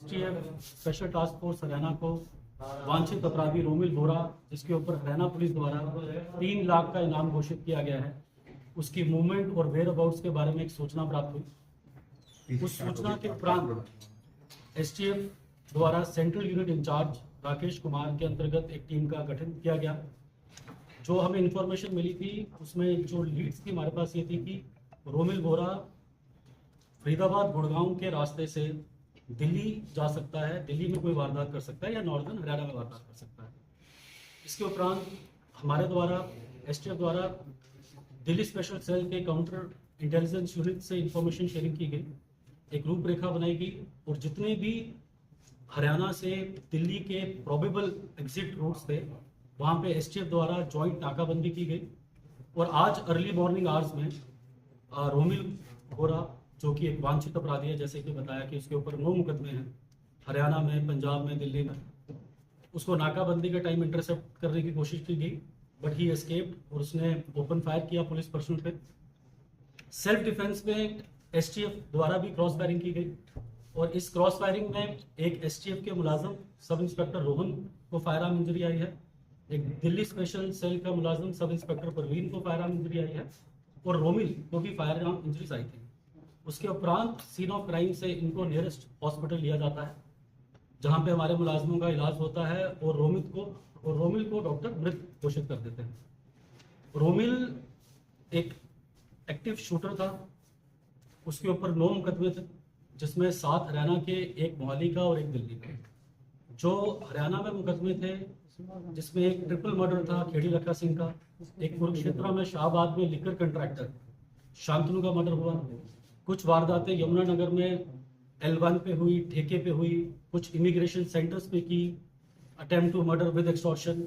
STF special task force Haryana को वांछित अपराधी रोमिल बोरा, जिसके ऊपर हरियाणा पुलिस द्वारा 3 लाख का इनाम घोषित किया गया है, उसकी मूवमेंट और वेयर अबाउट्स के बारे में एक सूचना प्राप्त हुई। उस सूचना के उपरांत एसटीएफ द्वारा central unit in charge Rakesh Kumar के अंतर्गत एक टीम का गठन किया गया। जो हमें इंफॉर्मेशन मिली थी उसमें जो लीड्स थी हमारे पास ये थी कि रोमिल बोरा फरीदाबाद गुड़गांव के रास्ते से दिल्ली जा सकता है, दिल्ली में कोई वारदात कर सकता है या नॉर्दर्न हरियाणा में वारदात कर सकता है। इसके उपरांत हमारे द्वारा एसटीएफ द्वारा दिल्ली स्पेशल सेल के काउंटर इंटेलिजेंस यूनिट से इंफॉर्मेशन शेयरिंग की गई, एक रूपरेखा बनाई गई और जितने भी हरियाणा से दिल्ली के प्रोबेबल एग्जिट रूट्स थे वहाँ पे एसटीएफ द्वारा जॉइंट नाकाबंदी की गई। और आज अर्ली मॉर्निंग आवर्स में रोमिल बोरा, जो कि एक वांछित अपराधी है, जैसे कि बताया कि उसके ऊपर 9 मुकदमे हैं हरियाणा में, पंजाब में, दिल्ली में, उसको नाकाबंदी के टाइम इंटरसेप्ट करने की कोशिश की गई बट ही एस्केप्ड और उसने ओपन फायर किया पुलिस पर्सनल पे। सेल्फ डिफेंस में एसटीएफ द्वारा भी क्रॉस फायरिंग की गई और इस क्रॉस फायरिंग में एक एसटीएफ के मुलाजिम सब इंस्पेक्टर रोहन को फायर आर्म इंजरी आई है, एक दिल्ली स्पेशल सेल का मुलाजिम सब इंस्पेक्टर परवीन को फायर आर्म इंजरी आई है और रोमिल को भी फायर आर्म इंजरीज आई थी। उसके उपरांत सीन ऑफ क्राइम से इनको नियरेस्ट हॉस्पिटल लिया जाता है जहां पे हमारे मुलाजिमों का इलाज होता है और रोमिल को डॉक्टर मृत घोषित कर देते हैं। रोमिल एक एक्टिव शूटर था, उसके ऊपर 9 मुकदमे थे जिसमें 7 हरियाणा के, एक मोहाली का और एक दिल्ली का। जो हरियाणा में मुकदमे थे जिसमें एक ट्रिपल मर्डर था खेड़ी लखा सिंह का, एक कुरुक्षेत्र में शाहबाद में लिकर कंट्रैक्टर शांतनु का मर्डर हुआ, कुछ वारदातें यमुनानगर में L1 पे हुई, ठेके पे हुई, कुछ इमिग्रेशन सेंटर्स पे की, attempt to murder with extortion.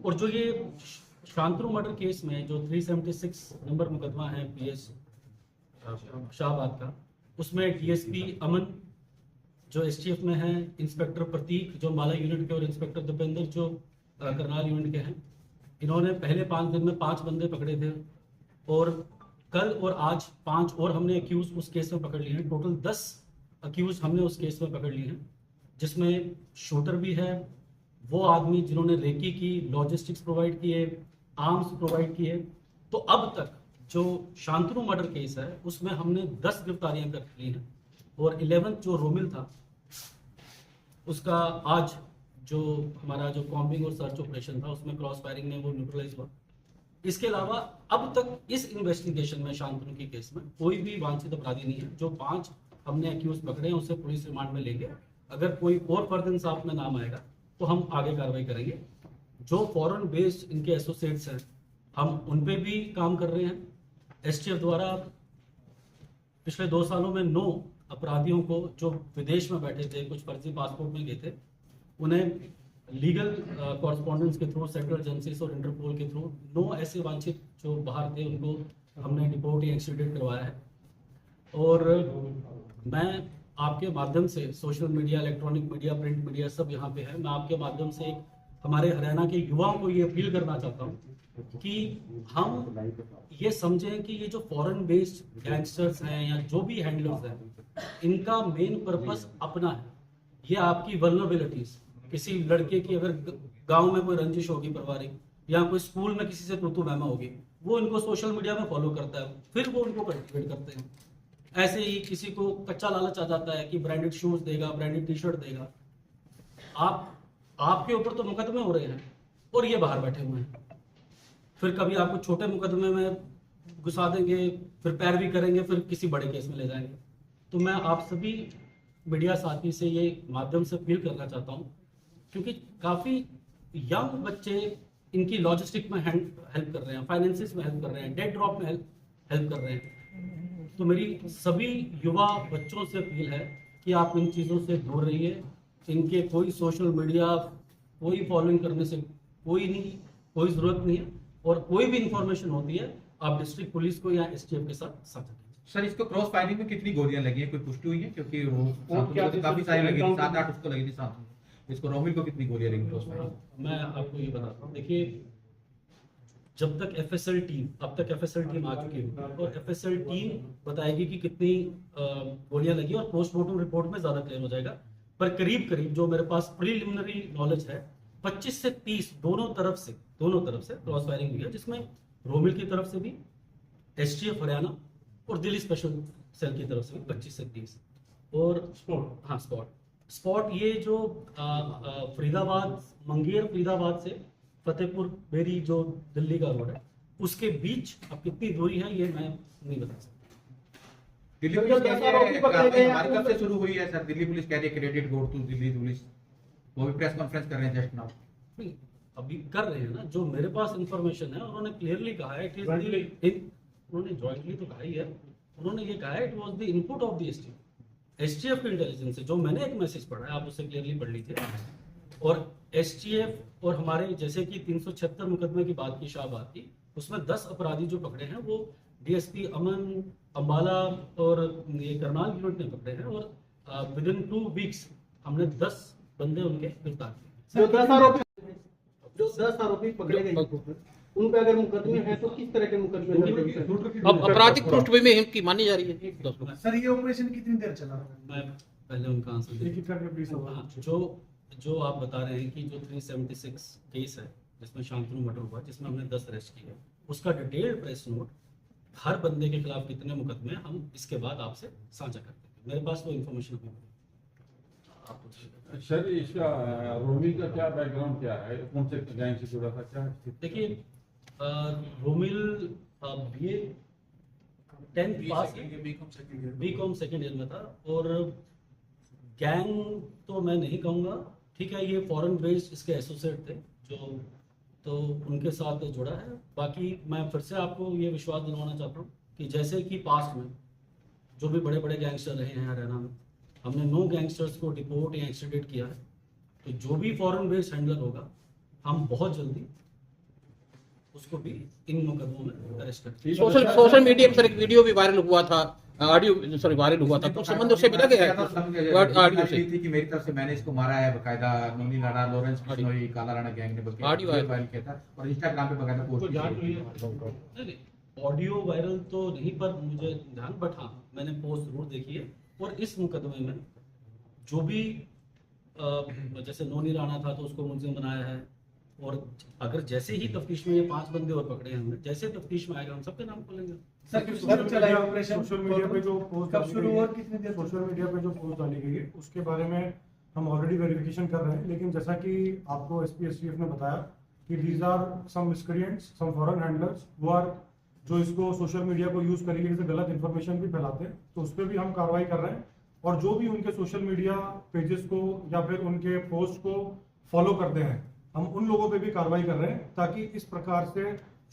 और जो ये शांतनु मर्डर केस में जो 376 नंबर मुकदमा है पीएस शाहबाद का, उसमें डीएसपी अमन जो एसटीएफ में है, इंस्पेक्टर प्रतीक जो माला यूनिट के और इंस्पेक्टर दीपेंद्र जो करनाल यूनिट के हैं, इन्होंने पहले 5 दिन में 5 बंदे पकड़े थे और कल और आज 5 और हमने अक्यूज उस केस में पकड़ लिए हैं। टोटल 10 अक्यूज हमने उस केस में पकड़ लिए हैं, जिसमें शूटर भी है, वो आदमी जिन्होंने रेकी की, लॉजिस्टिक्स प्रोवाइड किए, आर्म्स प्रोवाइड किए। तो अब तक जो शांतनु मर्डर केस है उसमें हमने 10 गिरफ्तारियां कर ली हैं और 11th जो रोमिल था उसका आज जो हमारा जो कॉम्बिंग और सर्च ऑपरेशन था उसमें क्रॉस फायरिंग में वो न्यूट्रलाइज हुआ। इसके अलावा अब तक इस इन्वेस्टिगेशन में शांतनु की केस में कोई भी वांछित अपराधी नहीं है। जो 5 हमने एक्यूज पकड़े हैं उसे पुलिस रिमांड में लेंगे, अगर कोई और फर्दर इंसाफ में नाम आएगा तो हम आगे कार्रवाई करेंगे। जो फॉरेन बेस्ड इनके एसोसिएट्स हैं हम उन पे भी काम कर रहे हैं। एसटीएफ द्वारा पिछले 2 सालों में 9 अपराधियों को जो विदेश में बैठे थे, कुछ फर्जी पासपोर्ट में गए थे, उन्हें लीगल कॉरस्पॉन्डेंस के थ्रू, सेंट्रल एजेंसीज और इंटरपोल के थ्रू 9 ऐसे वांछित जो बाहर थे उनको हमने डिपोर्ट या एक्सट्रेडिट करवाया है। और मैं आपके माध्यम से, social media, electronic media, print media सब यहाँ पे है, मैं आपके माध्यम से हमारे हरियाणा के युवाओं को ये अपील करना चाहता हूँ कि हम ये समझें कि ये जो फॉरेन बेस्ड गैंगस्टर्स हैं या जो भी हैंडलर्स हैं, इनका मेन पर्पस अपना है। ये आपकी वल्नरेबिलिटीज, किसी लड़के की अगर गांव में कोई रंजिश होगी पारिवारिक, या कोई स्कूल में किसी से तू मैमा होगी, वो इनको सोशल मीडिया में फॉलो करता है, फिर वो उनको कल्टिवेट करते हैं। ऐसे ही किसी को कच्चा लालच आ जाता है कि ब्रांडेड शूज देगा, ब्रांडेड टी शर्ट देगा, आपके ऊपर तो मुकदमे हो रहे हैं और ये बाहर बैठे हुए हैं। फिर कभी आपको छोटे मुकदमे में घुसा देंगे, फिर पैरवी करेंगे, फिर किसी बड़े केस में ले जाएंगे। तो मैं आप सभी मीडिया साथी से ये माध्यम से अपील करना चाहता हूँ, क्योंकि काफ़ी यंग बच्चे इनकी लॉजिस्टिक में हेल्प कर रहे हैं, फाइनेंसिस में हेल्प कर रहे हैं, डेट ड्रॉप में हेल्प कर रहे हैं। तो मेरी सभी युवा बच्चों से अपील है कि आप इन चीज़ों से दूर रहिए। इनके कोई सोशल मीडिया, कोई फॉलोइंग करने से कोई ज़रूरत नहीं है, और कोई भी इंफॉर्मेशन होती है आप डिस्ट्रिक्ट पुलिस को या एसटीएफ के साथ साझा कीजिए। सर, इसको क्रॉस फायरिंग में कितनी गोलियां लगी है, कोई पुष्टि हुई है? क्योंकि वो तो काफी सारी लगी थी, 7-8 उसको लगी थी साथ में। इसको रोमिल को कितनी गोलियां लगी क्रॉस फायरिंग? मैं आपको ये बताता हूँ, देखिए जब तक एफएसएल टीम, अब तक एफएसएल टीम आ चुकी होगी और एफएसएल टीम बताएगी कि कितनी गोलियां लगी और पोस्टमार्टम रिपोर्ट में ज्यादा क्लियर हो जाएगा। पर करीब करीब जो मेरे पास प्रिलिमिनरी नॉलेज है 25 से 30 दोनों तरफ से क्रॉस फायरिंग हुई है, जिसमें रोमिल की तरफ से भी, एसटीएफ हरियाणा और दिल्ली स्पेशल सेल की तरफ से भी 25 से 30 और स्पॉट ये जो फरीदाबाद मंगेर फरीदाबाद से फतेहपुर बेरी जो दिल्ली का रोड है उसके बीच अब कितनी दूरी है ये मैं नहीं बता सकता। दिल्ली पुलिस कह रही है हमारी कब से शुरू हुई है सर? दिल्ली पुलिस कह रही है credit go to Delhi police, वो भी प्रेस कॉन्फ्रेंस कर रहे हैं जस्ट नाउ। नहीं, अभी कर रहे हैं ना, जो मेरे पास इंफॉर्मेशन है उन्होंने क्लियरली कहा है कि उन्होंने जॉइंटली तो कहा ही है, उन्होंने ये कहा है it was the input of the STF के इंटेलिजेंस से, जो मैंने एक मैसेज पढ़ा है आप उसे क्लियरली पढ़ लीजिए। और एसटीएफ और हमारे जैसे कि 376 मुकदमे की बात की, शाहबाद की, उसमें 10 अपराधी जो पकड़े हैं वो डीएसपी अमन अंबाला और ये करनाल यूनिट ने पकड़े हैं और विद इन 2 वीक्स हमने 10 बंदे उनके गिरफ्तार किए। जो 10 आरोपी पकड़े गए उन पे अगर मुकदमे हैं तो किस तरह के मुकदमे? अब आपराधिक पृष्ठभूमि इनकी मानी जा रही है। सर ये ऑपरेशन कितनी देर चला? मैं पहले उनका आंसर जो आप बता रहे हैं कि जो 376 केस है जिसमें शांतनु मर्डर हुआ, जिसमें हमने 10 अरेस्ट किए, उसका डिटेल्ड प्रेस नोट हर बंदे के खिलाफ कितने मुकदमे हैं हम इसके बाद आपसे साझा करते हैं। मेरे पास वो इन्फॉर्मेशन अभी आप पूछिए। सर इसका रोमिल का क्या बैकग्राउंड क्या है, कौन से गैंग से जुड़ा था, क्या? देखिए रोमिल बीए 10th पास बीकॉम सेकेंड ईयर में था और गैंग तो मैं नहीं कहूँगा, ठीक है, ये फॉरेन बेस्ड इसके एसोसिएट थे जो तो उनके साथ जुड़ा है। बाकी मैं फिर से आपको ये विश्वास दिलवाना चाहता हूँ कि जैसे कि पास्ट में जो भी बड़े बड़े गैंगस्टर रहे हैं हरियाणा में, हमने 9 गैंगस्टर्स को डिपोर्ट या एक्सट्रेडिट किया है, तो जो भी फॉरेन बेस्ड हैंडलर होगा हम बहुत जल्दी उसको भी इन मुकदमों में अरेस्ट करते हैं। सोशल मीडिया पर एक वीडियो भी वायरल हुआ था, ऑडियो वायरल हुआ था, कुछ संबंध उससे मिला गया है ऑडियो से थी कि मेरी तरफ से मैंने इसको मारा है, बकायदा नोनी लाड़ा लॉरेंस बिश्नोई काला राणा गैंग ने बल्कि ऑडियो वायरल किया था और इंस्टाग्राम पे बकायदा पोस्ट नहीं, ऑडियो वायरल तो नहीं पर मुझे ध्यान, बट हाँ मैंने पोस्ट जरूर देखी है। और इस मुकदमे में जो भी जैसे नोनी राणा था तो उसको मुलजिम बनाया है, और अगर जैसे ही तफ्तीश में ये 5 बंदे और पकड़े हैं हमने, जैसे तफ्तीश में आएगा हम सबके नाम खोलेंगे। सोशल मीडिया पे जो पोस्ट कब शुरू हुआ और कितनी देर? सोशल मीडिया पे जो पोस्ट डाली गई है उसके बारे में हम ऑलरेडी वेरिफिकेशन कर रहे हैं, लेकिन जैसा कि आपको एसपी एसटीएफ ने बताया कि these are some miscreants, some foreign handlers वो आर जो इसको सोशल मीडिया को यूज करके जैसे गलत इन्फॉर्मेशन भी फैलाते हैं, तो उस पर भी हम कार्रवाई कर रहे हैं। और जो भी उनके सोशल मीडिया पेजेस को या फिर उनके पोस्ट को फॉलो करते हैं, हम उन लोगों पे भी कार्रवाई कर रहे हैं ताकि इस प्रकार से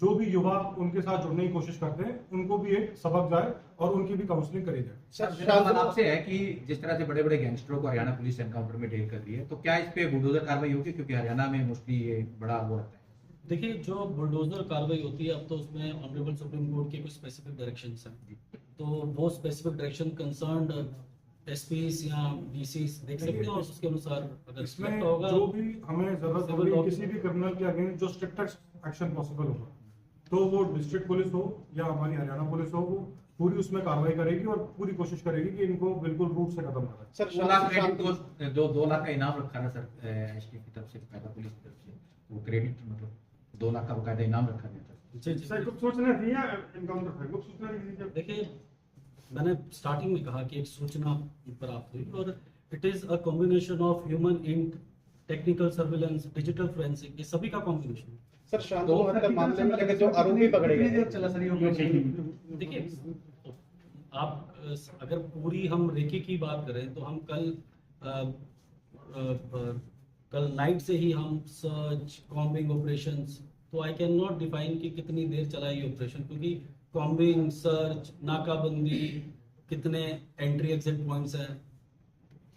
जो भी युवा उनके साथ जुड़ने की कोशिश करते हैं उनको भी एक सबक जाए और उनकी भी काउंसलिंग करी जाए। सर सवाल आपसे है कि जिस तरह से बड़े बड़े गैंगस्टरों को हरियाणा पुलिस एनकाउंटर में डील कर रही है, तो क्या इस पे बुलडोजर कार्रवाई होगी? क्योंकि हरियाणा में मोस्टली ये बड़ा वो रहता है। देखिए जो बुलडोजर कार्रवाई होती है, अब तो उसमें ऑनरेबल सुप्रीम कोर्ट के कुछ स्पेसिफिक डायरेक्शंस हैं, तो वो स्पेसिफिक डायरेक्शन कंसर्न्ड एसपीस या डीसीस देख सकते हैं और उसके अनुसार अगर इसमें होगा जो भी हमें जरूरत होगी किसी भी क्रिमिनल के अगेंस्ट जो स्ट्रिक्टेस्ट एक्शन पॉसिबल होगा, तो वो डिस्ट्रिक्ट पुलिस हो या हमारी हरियाणा पुलिस हो, वो पूरी उसमें कार्रवाई करेगी और पूरी कोशिश करेगी कि इनको बिल्कुल रूट से खत्म करें। सर 2 लाख का इनाम रखा है सर एसटी की तरफ से, बकायदा पुलिस की तरफ से वो क्रेडिट मतलब 2 लाख का बकायदा इनाम रखा गया था। सर कुछ सोचना थी या एनकाउंटर था, कुछ सोचना थी? देखिए मैंने स्टार्टिंग में कहा कि एक सूचना प्राप्त हुई और it is a combination of human int, technical surveillance, digital forensic, ये सभी का कॉम्बिनेशन है। सर शांतनु हत्या मामले में लगे जो आरोपी पकड़े गए, देखिए आप अगर पूरी हम रेकी की बात करें तो हम कल नाइट से ही हम सर्च कॉम्बिंग ऑपरेशंस, तो आई कैन नॉट डिफाइन कि कितनी देर चला ये ऑपरेशन, क्योंकि कॉम्बिंग, सर्च, नाकाबंदी, कितने एंट्री एग्जिट पॉइंट्स हैं।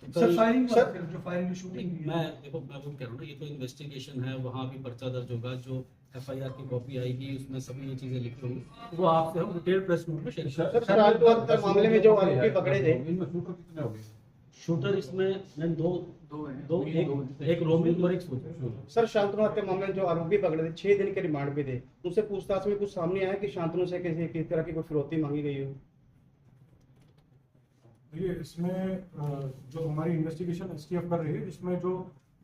सर फायरिंग जो फायरिंग शूटिंग मैं देखो मैं वो कह रहा हूँ ना, ये तो इन्वेस्टिगेशन है, वहाँ भी पर्चा दर्ज होगा, जो एफआईआर की कॉपी आएगी उसमें सभी ये चीजें लिखी होंगी, वो आपसे हम डिटेल प्रेस नोट में शेयर करेंगे। सर शांतनु हत्या मामले में जो आरोपी पकड़े थे, इनमें शूटर कितने हो गए? शूटर इसमें मैं दो एक रोमिल और एक शूटर। सर शांतनु हत्या मामले में जो आरोपी पकड़े थे 6 दिन के रिमांड पे थे, उनसे पूछताछ में कुछ सामने आया कि शांतनु से किसी तरह की कोई फिरौती मांगी गई हो? देखिए इसमें जो हमारी इन्वेस्टिगेशन एसटीएफ कर रही है, जिसमें जो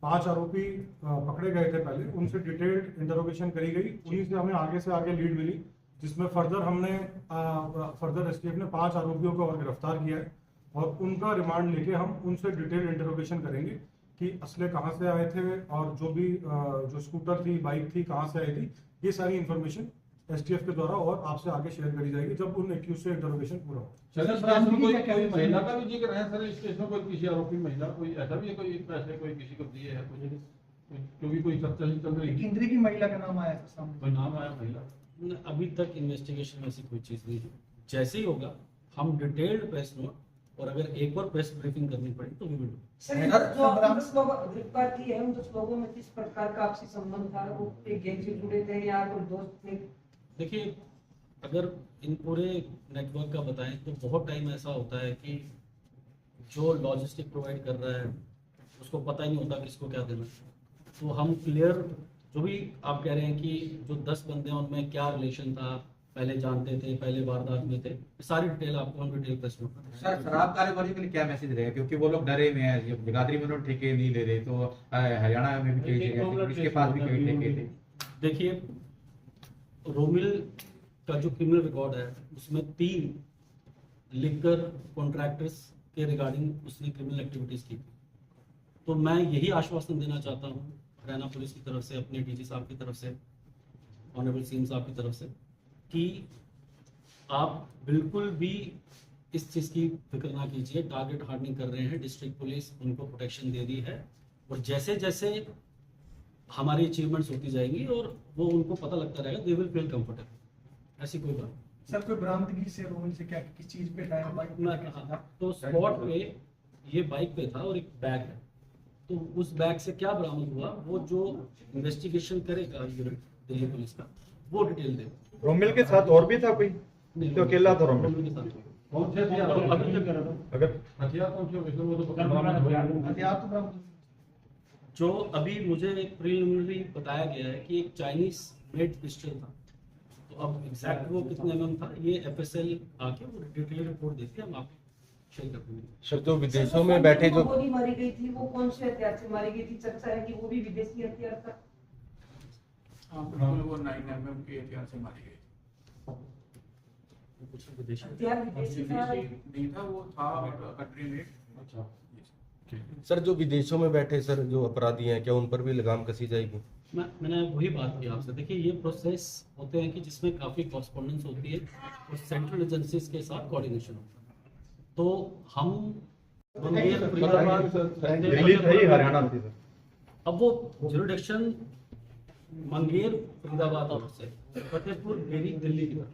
5 आरोपी पकड़े गए थे पहले, उनसे डिटेल्ड इंटरोगेशन करी गई। उन्हीं से हमें आगे से आगे लीड मिली, जिसमें फर्दर एसटीएफ ने 5 आरोपियों को और गिरफ्तार किया है और उनका रिमांड लेके हम उनसे डिटेल इंटरोगेशन करेंगे कि असले कहाँ से आए थे और जो भी जो स्कूटर थी, बाइक थी, कहाँ से आई थी। ये सारी इन्फॉर्मेशन एसटीएफ के द्वारा और आपसे आगे शेयर करी जाएगी जब उन एक्यूज से इंटरोगेशन पूरा हो। सर सर इसमें कोई महिला का भी जिक्र है सर इस केस में? कोई किसी आरोपी महिला, कोई ऐसा भी है, कोई पैसे कोई किसी को दिए है, क्योंकि कोई चर्चा ही चल रही है, केंद्रीय की महिला का नाम आया था सामने। कोई नाम आया महिला? अभी तक इन्वेस्टिगेशन में ऐसी कोई चीज़ नहीं है। जैसे ही होगा हम डिटेल्ड प्रेस नोट और अगर एक और प्रेस ब्रीफिंग करनी पड़ी तो वी विल डू। सर, जो 10 लोग गिरफ्तार किए हैं, उन 10 लोगों में किस प्रकार का आपसी संबंध था? वो एक गैंग से जुड़े थे या कोई दोस्त थे? देखिए, अगर इन पूरे नेटवर्क का बताएं तो बहुत टाइम ऐसा होता है कि जो लॉजिस्टिक प्रोवाइड कर रहा है उसको पता ही नहीं होता किसको क्या देना। तो हम क्लियर, जो भी आप कह रहे हैं कि जो 10 बंदे हैं उनमें क्या रिलेशन था, पहले जानते थे, पहले वारदात में थे, सारी डिटेल आपको हम डिटेल प्रेस में। सर शराब कारोबारी के लिए क्या मैसेज रहेगा, क्योंकि वो लोग डरे हुए हैं, ये जगाधरी में उन्होंने ठेके नहीं ले रहे, तो हरियाणा में भी कई जगह थे, पुलिस के पास भी कई ठेके थे। देखिए, रोमिल का जो क्रिमिनल रिकॉर्ड है उसमें 3 लिकर कॉन्ट्रैक्टर्स के रिगार्डिंग उसने क्रिमिनल एक्टिविटीज की। तो मैं यही आश्वासन देना चाहता हूँ हरियाणा पुलिस की तरफ से, अपने डीजी साहब की तरफ से, ऑनरेबल सीएम साहब की तरफ से, कि आप बिल्कुल भी इस चीज़ की फिक्र ना कीजिए। टारगेट हार्डनिंग कर रहे हैं, डिस्ट्रिक्ट पुलिस उनको प्रोटेक्शन दे रही है और जैसे जैसे हमारी अचीवमेंट्स होती जाएंगी और वो उनको पता लगता रहेगा, दे विल फील कंफर्टेबल। ऐसी कोई बात नहीं। सर, कोई बरामदगी से रोमिल से क्या किस चीज पे टायर बाइक मैं तो स्पॉट पे ये बाइक पे था और एक बैग है, तो उस बैग से क्या बरामद हुआ वो जो इन्वेस्टिगेशन करेगा यूनिट दिल्ली पुलिस का वो डिटेल देगा। रोमिल के साथ और भी था कोई? तो अकेला था रोमिल के साथ हुआ। कौन से हथियार? अभी तक अगर हथियार कौन से? वैसे वो तो बरामद हुए। हथियार तो बरामद जो अभी मुझे प्रीलिमिनरी बताया गया है कि एक चाइनीज मेड पिस्टल था, तो अब एग्जैक्ट वो कितने mm था ये एफएसएल आके वो डिटेल रिपोर्ट देती है, हम आपको शेयर कर देंगे। सर जो विदेशों में बैठे जो गोली मारी गई थी, वो कौन से हथियार से मारी गई थी? चर्चा है कि वो भी विदेशी हथियार था। वो 9mm के हथियार से मारी गई। कुछ विदेशी हथियार विदेशी था। नहीं था, वो था कंट्री मेड। अच्छा, सर जो विदेशों में बैठे सर जो अपराधी हैं, क्या उन पर भी लगाम कसी जाएगी? मैंने वही बात की आपसे। देखिए, ये प्रोसेस होते हैं कि जिसमें काफ़ी कॉरस्पॉन्डेंस होती है और सेंट्रल एजेंसीज के साथ कोऑर्डिनेशन होता है। तो हम मंगेर, फरीदाबाद, दिल्ली था ही, हरियाणा थी सर। अब वो जुरिडिक्शन मंगेर, फरीदाबाद और से फतेहपुर, डेरी, दिल्ली की तरफ